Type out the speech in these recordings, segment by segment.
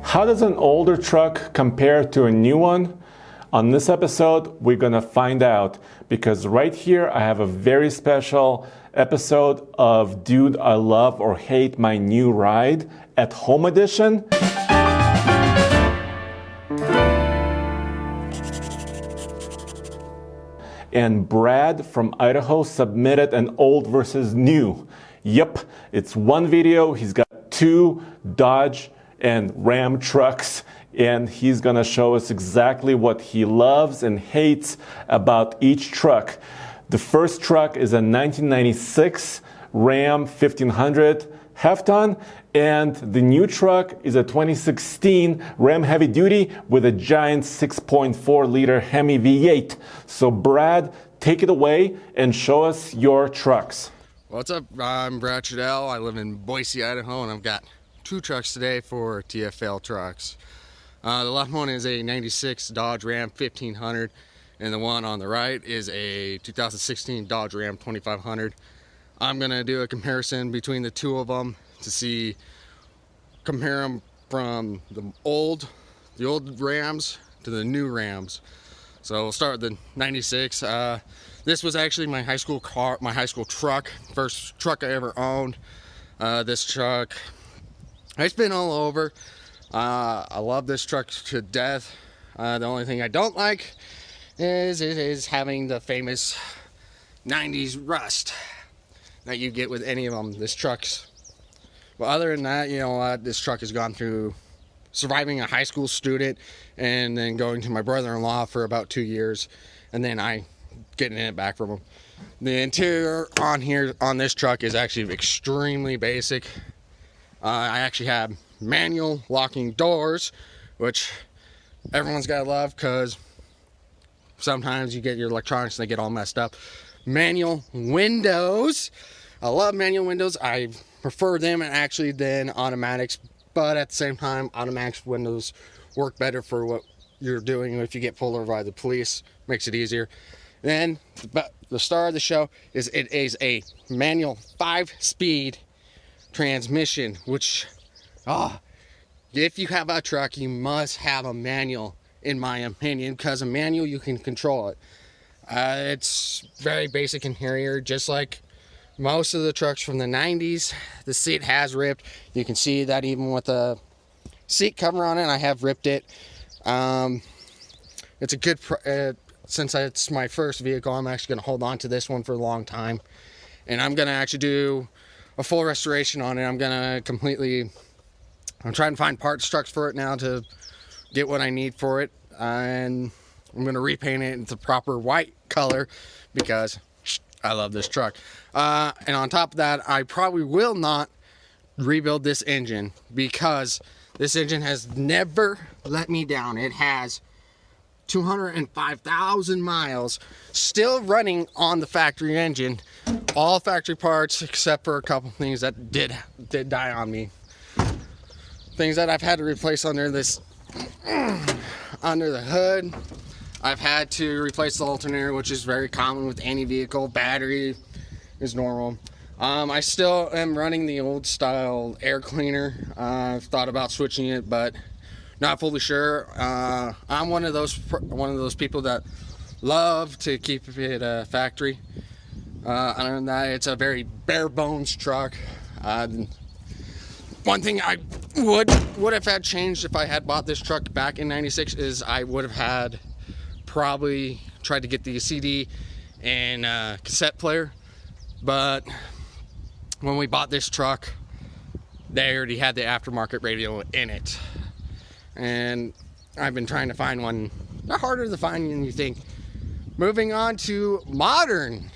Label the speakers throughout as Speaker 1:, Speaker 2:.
Speaker 1: How does an older truck compare to a new one? On this episode, we're gonna find out, because right here I have a very special episode of Dude, I Love or Hate My New Ride at Home Edition. And Brad from Idaho submitted an old versus new. Yep, it's one video. He's got two Dodge and Ram trucks, and he's gonna show us exactly what he loves and hates about each truck. The first truck is a 1996 Ram 1500 half-ton, and the new truck is a 2016 Ram Heavy Duty with a giant 6.4-liter Hemi V8. So Brad, take it away and show us your trucks.
Speaker 2: What's up? I'm Brad Trudell. I live in Boise, Idaho, and I've got two trucks today for TFL trucks. The left one is a 96 Dodge Ram 1500, and the one on the right is a 2016 Dodge Ram 2500. I'm gonna do a comparison between the two of them to compare them from the old Rams to the new Rams. So we'll start with the 96. This was actually my high school truck, first truck I ever owned. This truck, it's been all over. I love this truck to death. The only thing I don't like is it is having the famous 90s rust that you get with any of them. But other than that, you know what, this truck has gone through surviving a high school student and then going to my brother-in-law for about 2 years, and then I getting it back from him. The interior on this truck is actually extremely basic. I actually have manual locking doors, which everyone's gotta love, because sometimes you get your electronics and they get all messed up. Manual windows. I love manual windows. I prefer them actually than automatics, but at the same time, automatics windows work better for what you're doing. If you get pulled over by the police, makes it easier. Then the star of the show is it is a manual 5-speed transmission, which if you have a truck, you must have a manual, in my opinion, because a manual, you can control it. It's very basic interior, just like most of the trucks from the 90s. The seat has ripped. You can see that even with the seat cover on it, I have ripped it. It's a good since it's my first vehicle, I'm actually going to hold on to this one for a long time, and I'm going to actually do a full restoration on it. I'm trying to find parts trucks for it now to get what I need for it, and I'm going to repaint it into proper white color because I love this truck. And on top of that, I probably will not rebuild this engine, because this engine has never let me down. It has 205,000 miles still running on the factory engine, all factory parts except for a couple things that did die on me. Things that I've had to replace under the hood. I've had to replace the alternator, which is very common with any vehicle. Battery is normal. I still am running the old style air cleaner. I've thought about switching it, but not fully sure. I'm one of those people that love to keep it a factory. Other than that, it's a very bare bones truck. One thing I would have had changed if I had bought this truck back in 96 is I would have had probably tried to get the CD and cassette player, but when we bought this truck, they already had the aftermarket radio in it, and I've been trying to find one. They're harder to find than you think. Moving on to modern.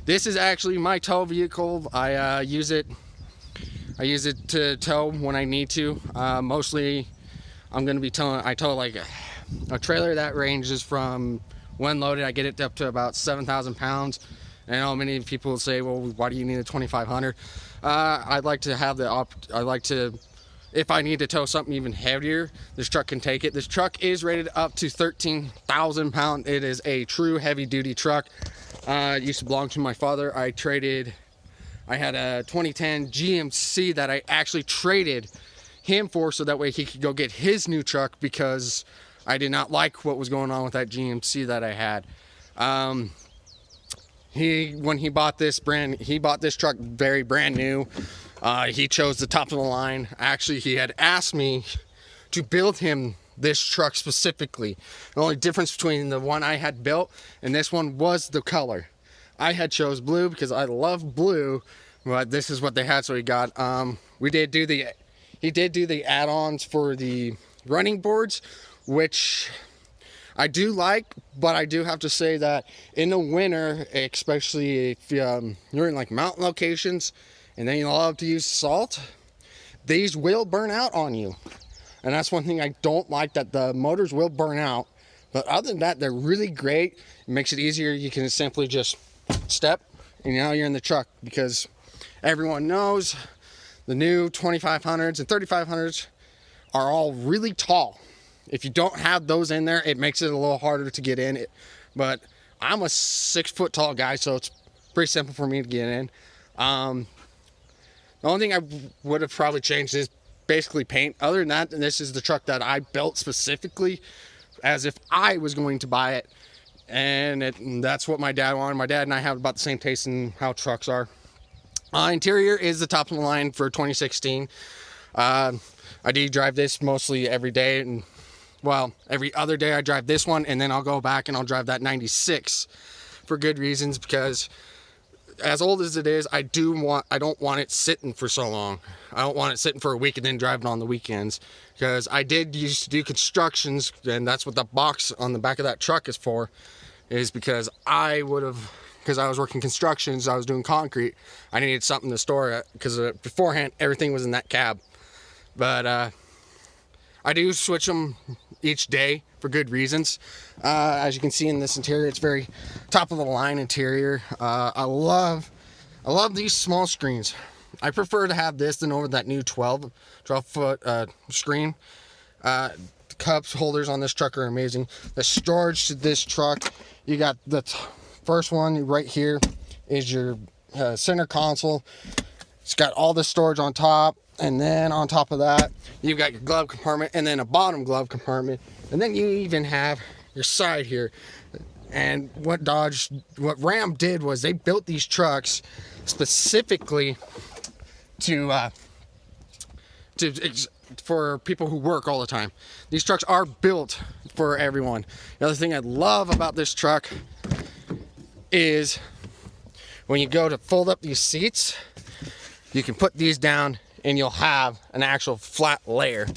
Speaker 2: This is actually my tow vehicle. I use it to tow when I need to. Mostly I'm going to be towing. I tow like a trailer that ranges from, when loaded, I get it up to about 7,000 pounds. And I know many people will say, well, why do you need a 2,500? I'd like to have if I need to tow something even heavier, this truck can take it. This truck is rated up to 13,000 pounds. It is a true heavy duty truck. It used to belong to my father. I traded I had a 2010 GMC that I actually traded him for so that way he could go get his new truck because I did not like what was going on with that GMC that I had. When he bought this truck very brand new. He chose the top of the line. Actually, he had asked me to build him this truck specifically. The only difference between the one I had built and this one was the color. I had chose blue because I love blue, but this is what they had, so he got. He did do the add-ons for the running boards, which I do like, but I do have to say that in the winter, especially if you're in like mountain locations and then you love to use salt, these will burn out on you. And that's one thing I don't like, that the motors will burn out. But other than that, they're really great. It makes it easier. You can simply just step and now you're in the truck, because everyone knows the new 2500s and 3500s are all really tall. If you don't have those in there, it makes it a little harder to get in. But I'm a 6 foot tall guy, so it's pretty simple for me to get in. The only thing I would have probably changed is basically paint. Other than that, this is the truck that I built specifically as if I was going to buy it. And that's what my dad wanted. My dad and I have about the same taste in how trucks are. Interior is the top of the line for 2016. I do drive this mostly every day, and well, every other day I drive this one, and then I'll go back and I'll drive that 96 for good reasons, because as old as it is, I don't want it sitting for so long. I don't want it sitting for a week and then driving on the weekends, because I did used to do constructions, and that's what the box on the back of that truck is for, is because because I was working constructions, I was doing concrete, I needed something to store it, because beforehand everything was in that cab. But I do switch them each day for good reasons. As you can see in this interior, it's very top of the line interior. I love these small screens. I prefer to have this than over that new 12 foot screen. The cups holders on this truck are amazing. The storage to this truck, you got the first one right here is your center console. It's got all the storage on top, and then on top of that you've got your glove compartment, and then a bottom glove compartment, and then you even have your side here. And what Ram did was they built these trucks specifically for people who work all the time. These trucks are built for everyone. The other thing I love about this truck is when you go to fold up these seats, you can put these down and you'll have an actual flat layer.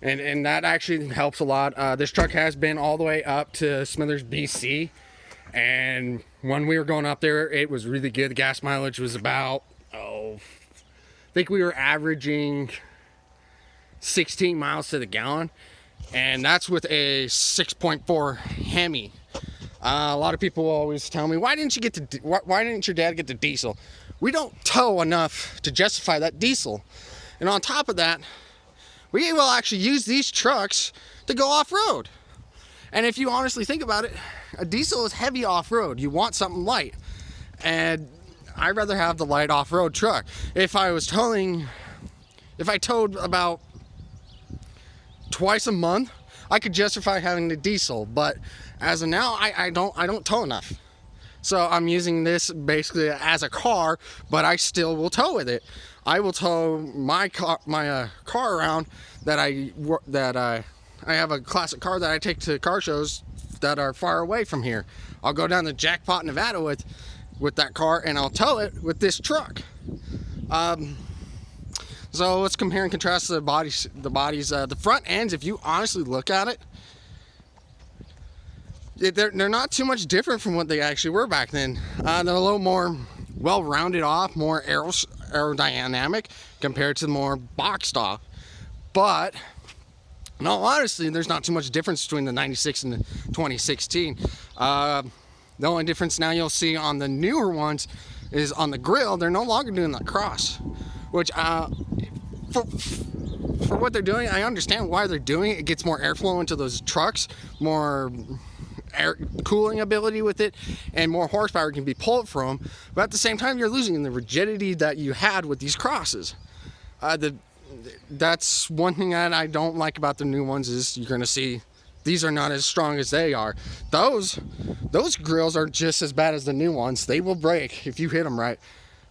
Speaker 2: And that actually helps a lot. This truck has been all the way up to Smithers, BC. And when we were going up there, it was really good. The gas mileage was about, I think we were averaging 16 miles to the gallon. And that's with a 6.4 Hemi. A lot of people always tell me, why didn't your dad get the diesel? We don't tow enough to justify that diesel. And on top of that, we will actually use these trucks to go off-road. And if you honestly think about it, a diesel is heavy off-road. You want something light. And I'd rather have the light off-road truck. If I towed about twice a month, I could justify having the diesel. But as of now, I don't tow enough. So I'm using this basically as a car, but I still will tow with it. I will tow my car around I have a classic car that I take to car shows that are far away from here. I'll go down to Jackpot, Nevada with that car, and I'll tow it with this truck. So let's compare and contrast the bodies. The front ends, if you honestly look at it, they're not too much different from what they actually were back then. They're a little more well-rounded off, more aerodynamic compared to the more boxed off. But in all honesty, there's not too much difference between the 96 and the 2016. The only difference now you'll see on the newer ones is on the grill. They're no longer doing the cross, which for what they're doing, I understand why they're doing it. It gets more airflow into those trucks, more air cooling ability with it, and more horsepower can be pulled from. But at the same time, you're losing the rigidity that you had with these crosses. That's one thing that I don't like about the new ones, is you're going to see these are not as strong as they are. Those grills are just as bad as the new ones. They will break if you hit them right.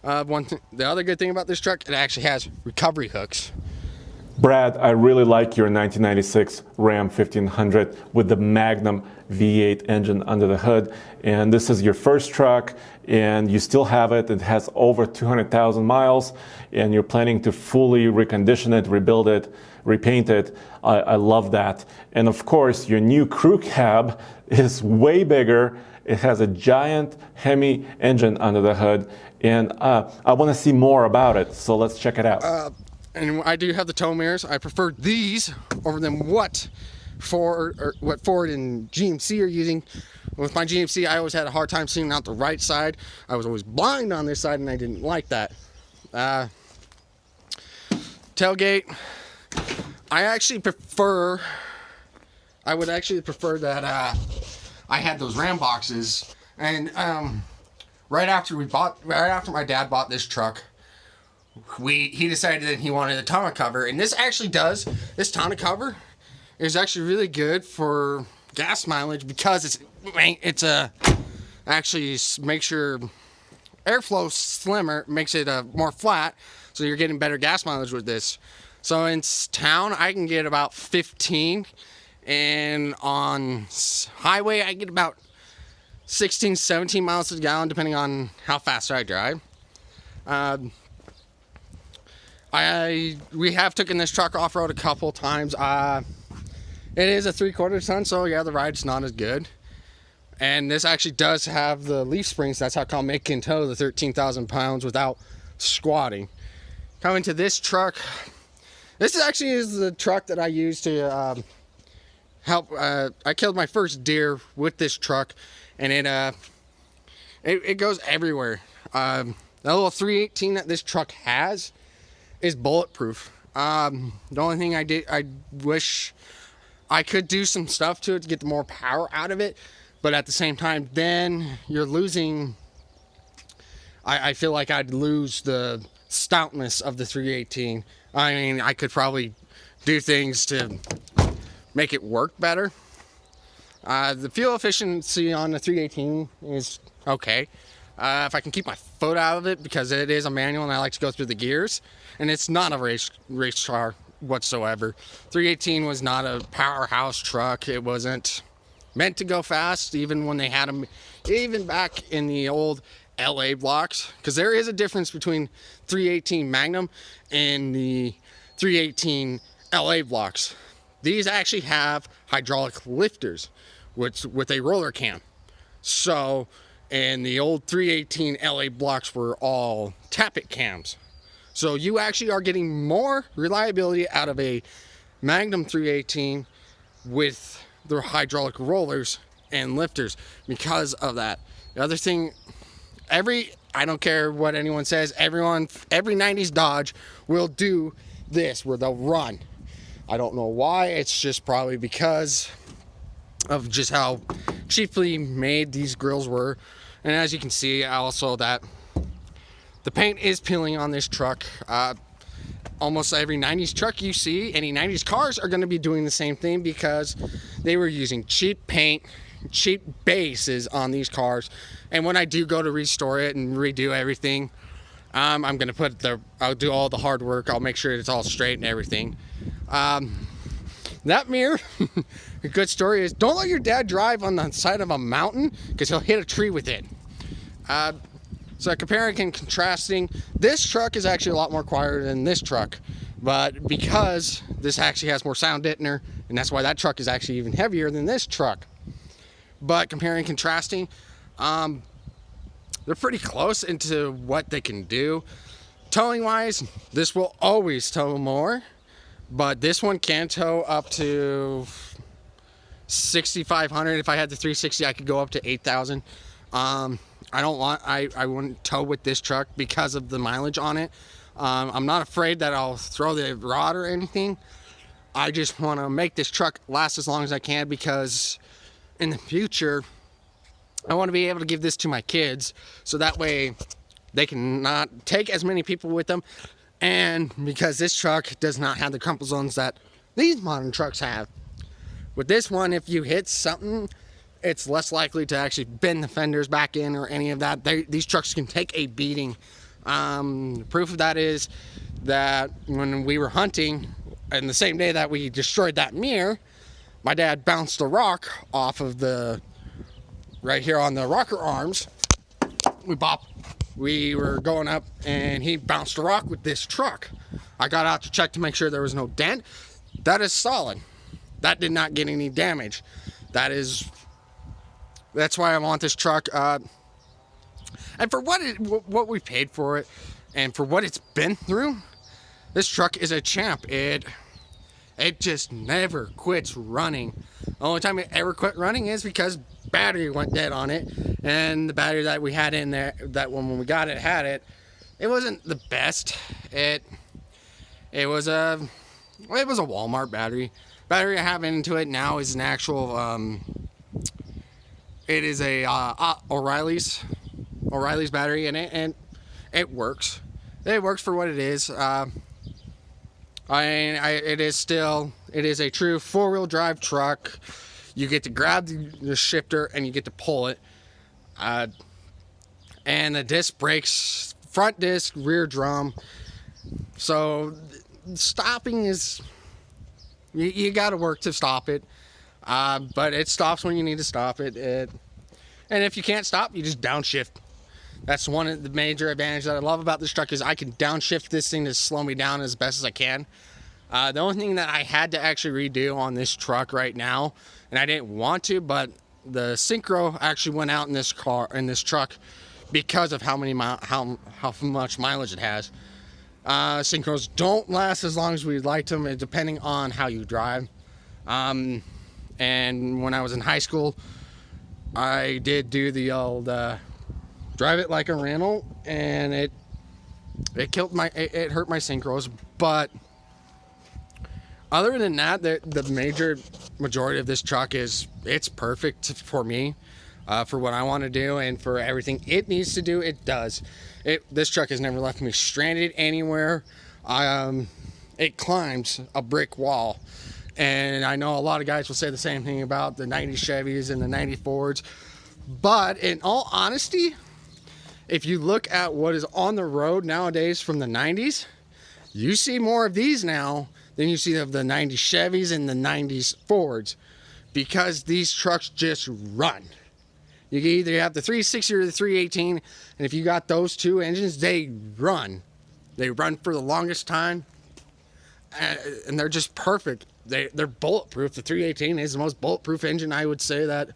Speaker 2: The other good thing about this truck, it actually has recovery hooks.
Speaker 1: Brad, I really like your 1996 Ram 1500 with the Magnum V8 engine under the hood. And this is your first truck, and you still have it. It has over 200,000 miles, and you're planning to fully recondition it, rebuild it, repaint it. I love that. And of course, your new crew cab is way bigger. It has a giant Hemi engine under the hood, and I want to see more about it. So let's check it out.
Speaker 2: And I do have the tow mirrors. I prefer these over than what Ford and GMC are using. With my GMC, I always had a hard time seeing out the right side. I was always blind on this side, and I didn't like that. Tailgate, I would actually prefer that I had those Ram boxes. And right after my dad bought this truck, he decided that he wanted a tonneau cover, and this tonneau cover is actually really good for gas mileage, because it's actually makes your airflow slimmer, makes it more flat, so you're getting better gas mileage with this. So in town I can get about 15, and on highway I get about 16, 17 miles to the gallon, depending on how fast I drive. We have taken this truck off-road a couple times. It is a 3/4 ton, so yeah, the ride's not as good. And this actually does have the leaf springs. That's how come it can tow the 13,000 pounds without squatting. Coming to this truck, this actually is the truck that I used to help. I killed my first deer with this truck, and it goes everywhere. The little 318 that this truck has is bulletproof. The only thing I wish I could do some stuff to it to get the more power out of it, but at the same time, then you're losing. I feel like I'd lose the stoutness of the 318. I mean, I could probably do things to make it work better. The fuel efficiency on the 318 is okay. If I can keep my foot out of it, because it is a manual and I like to go through the gears, and it's not a race car whatsoever. 318 was not a powerhouse truck. It wasn't meant to go fast, even when they had them, even back in the old LA blocks, because there is a difference between 318 Magnum and the 318 LA blocks. These actually have hydraulic lifters with a roller cam. So, and the old 318 LA blocks were all tappet cams. So you actually are getting more reliability out of a Magnum 318 with the hydraulic rollers and lifters because of that. The other thing, I don't care what anyone says, every 90s Dodge will do this, where they'll run. I don't know why. It's just probably because of just how cheaply made these grills were. And as you can see also, that the paint is peeling on this truck. Almost every 90s truck you see, any 90s cars are going to be doing the same thing, because they were using cheap paint, cheap bases on these cars. And when I do go to restore it and redo everything, I'm going to I'll do all the hard work. I'll make sure it's all straight and everything. That mirror, a good story is, don't let your dad drive on the side of a mountain, because he'll hit a tree with it. So comparing and contrasting, this truck is actually a lot more quieter than this truck, but because this actually has more sound deadener, and that's why that truck is actually even heavier than this truck. But comparing and contrasting, they're pretty close into what they can do. Towing wise, this will always tow more, but this one can tow up to 6,500. If I had the 360, I could go up to 8,000. I wouldn't tow with this truck because of the mileage on it. I'm not afraid that I'll throw the rod or anything. I just want to make this truck last as long as I can, because in the future, I want to be able to give this to my kids, so that way they can not take as many people with them. And because this truck does not have the crumple zones that these modern trucks have. With this one, if you hit something, it's less likely to actually bend the fenders back in or any of that. These trucks can take a beating. Proof of that is that when we were hunting, and the same day that we destroyed that mirror, my dad bounced a rock off of the, right here on the rocker arms. We were going up and he bounced a rock with this truck. I got out to check to make sure there was no dent. That is solid. That did not get any damage. That's why I want this truck. And for what we paid for it and for what it's been through, this truck is a champ. It just never quits running. The only time it ever quit running is because battery went dead on it, and the battery that we had in there, that when we got it, it wasn't the best. It was a Walmart battery. Battery I have into it now is an actual it is a O'Reilly's battery, and it works. It works for what it is. It is a true 4-wheel drive truck. You get to grab the shifter and you get to pull it. And the disc brakes, front disc, rear drum. So stopping is, you got to work to stop it. But it stops when you need to stop it. And if you can't stop, you just downshift. That's one of the major advantages that I love about this truck, is I can downshift this thing to slow me down as best as I can. The only thing that I had to actually redo on this truck right now, and I didn't want to, but the synchro actually went out in this truck because of how much mileage it has. Synchros don't last as long as we'd like them, depending on how you drive. And when I was in high school, I did do the old drive it like a rental, and it hurt my synchros. But other than that, the major majority of this truck it's perfect for me, for what I want to do, and for everything it needs to do, it does. This truck has never left me stranded anywhere. It climbs a brick wall. And I know a lot of guys will say the same thing about the 90 Chevys and the 90 Fords. But in all honesty, if you look at what is on the road nowadays from the 90s, you see more of these now than you see of the 90 Chevys and the 90s Fords, because these trucks just run. You can either have the 360 or the 318, and if you got those two engines, they run. They run for the longest time, and they're just perfect. They're bulletproof. The 318 is the most bulletproof engine, I would say, that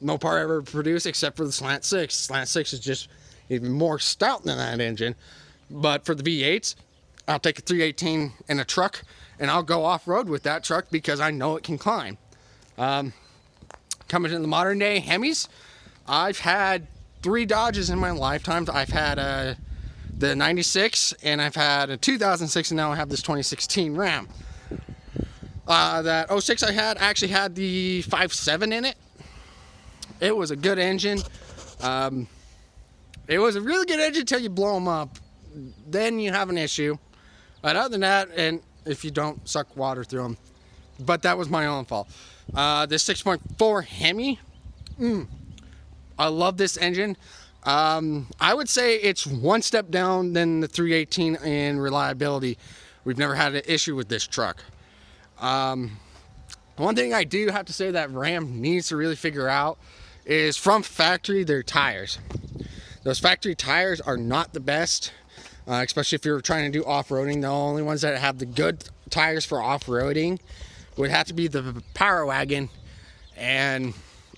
Speaker 2: Mopar ever produced, except for the Slant 6. Slant 6 is just even more stout than that engine. But for the V8s, I'll take a 318 in a truck, and I'll go off-road with that truck because I know it can climb. Coming to the modern day Hemis, I've had 3 Dodges in my lifetime. I've had the 96, and I've had a 2006, and now I have this 2016 Ram. That 06 I actually had the 5.7 in it. It was a good engine. It was a really good engine until you blow them up. Then you have an issue. But other than that, and if you don't suck water through them. But that was my own fault. This 6.4 Hemi. I love this engine. I would say it's one step down than the 318 in reliability. We've never had an issue with this truck. One thing I do have to say that Ram needs to really figure out is, from factory, their tires. Those factory tires are not the best, especially if you're trying to do off-roading. The only ones that have the good tires for off-roading would have to be the Power Wagon, and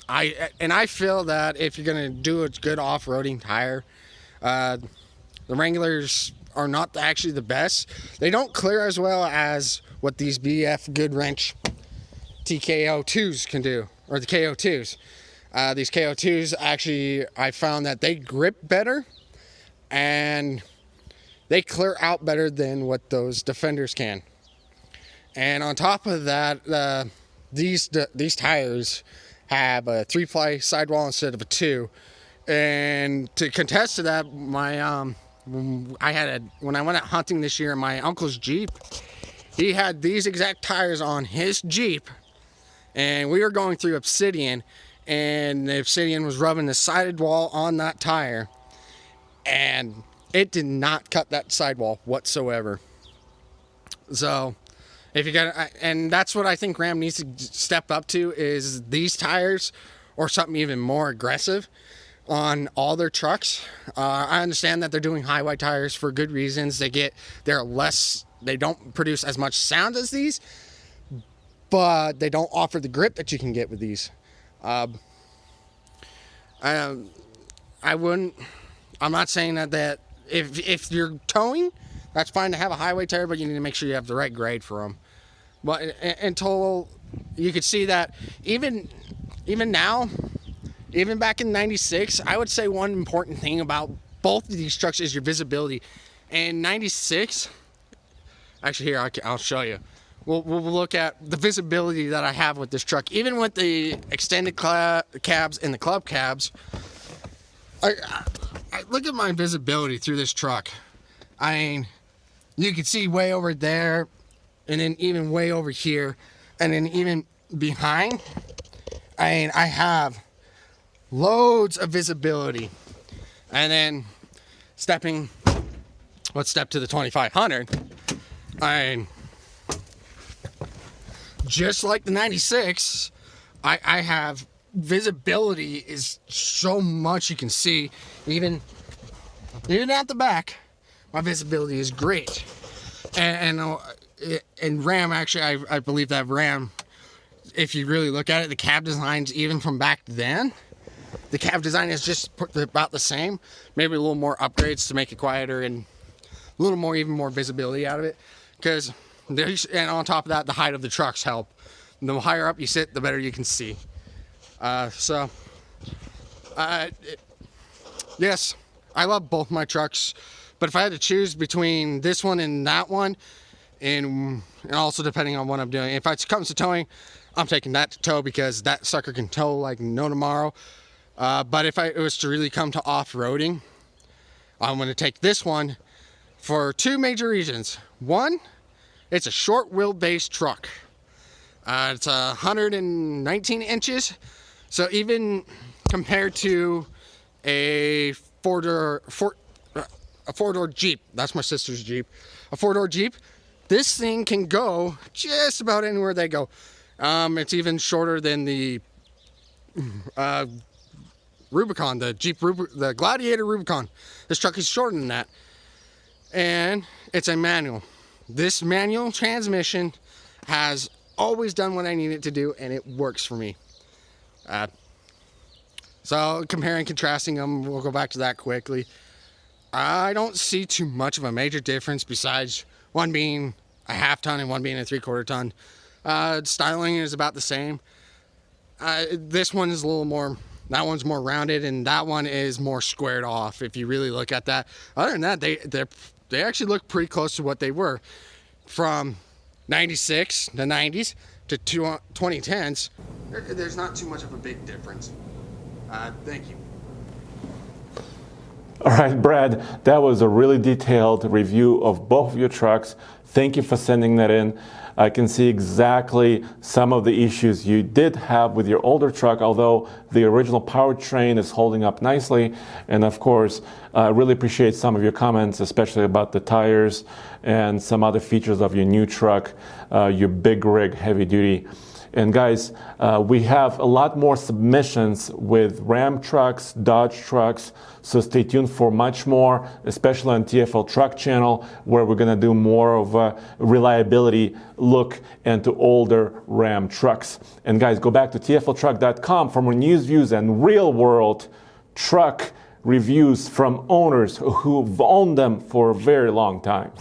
Speaker 2: I feel that if you're gonna do a good off-roading tire, the Wranglers are not actually the best. They don't clear as well as what these BF Goodwrench TKO2s can do, or the KO2s. These KO2s, actually, I found that they grip better and they clear out better than what those Defenders can. And on top of that, these tires have a 3-ply sidewall instead of a 2. And to contest to that, when I went out hunting this year in my uncle's Jeep, he had these exact tires on his Jeep, and we were going through Obsidian, and the Obsidian was rubbing the sidewall on that tire, and it did not cut that sidewall whatsoever. So if you got, and that's what I think Ram needs to step up to, is these tires or something even more aggressive on all their trucks. I understand that they're doing highway tires for good reasons. They don't produce as much sound as these, but they don't offer the grip that you can get with these. I'm not saying that if you're towing, that's fine to have a highway tire, but you need to make sure you have the right grade for them. But until you could see that, even now, even back in '96, I would say one important thing about both of these trucks is your visibility. In '96, actually here, I'll show you. We'll look at the visibility that I have with this truck. Even with the extended cabs and the club cabs, I look at my visibility through this truck. I mean, you can see way over there, and then even way over here, and then even behind. I mean, I have loads of visibility. And then let's step to the 2500. I mean, just like the 96, I have visibility is so much you can see. Even at the back, my visibility is great. And Ram, actually, I believe that Ram, if you really look at it, the cab designs, even from back then, the cab design is just about the same. Maybe a little more upgrades to make it quieter and a little more, even more visibility out of it. And on top of that, the height of the trucks help. The higher up you sit, the better you can see. Yes, I love both my trucks, but if I had to choose between this one and that one, and also depending on what I'm doing, if it comes to towing, I'm taking that to tow because that sucker can tow like no tomorrow. But if it was to really come to off-roading, I'm going to take this one for two major reasons. One, it's a short wheelbase truck. It's 119 inches. So even compared to a four-door Jeep, that's my sister's Jeep, a four-door Jeep, this thing can go just about anywhere they go. It's even shorter than the Rubicon, the Gladiator Rubicon. This truck is shorter than that. And it's a manual. This manual transmission has always done what I need it to do, and it works for me. So comparing and contrasting them, we'll go back to that quickly. I don't see too much of a major difference besides one being a half ton and one being a 3/4 ton. Styling is about the same. This one is a little more, that one's more rounded, and that one is more squared off if you really look at that. Other than that, they actually look pretty close to what they were. From 96, the 90s, to 2010s, there's not too much of a big difference. Thank you.
Speaker 1: All right, Brad, that was a really detailed review of both of your trucks. Thank you for sending that in. I can see exactly some of the issues you did have with your older truck, although the original powertrain is holding up nicely. And of course, I really appreciate some of your comments, especially about the tires and some other features of your new truck, your big rig, heavy duty. And guys, we have a lot more submissions with Ram trucks, Dodge trucks, so stay tuned for much more, especially on TFL Truck channel, where we're gonna do more of a reliability look into older Ram trucks. And guys, go back to TFLtruck.com for more news, views, and real world truck reviews from owners who've owned them for a very long time.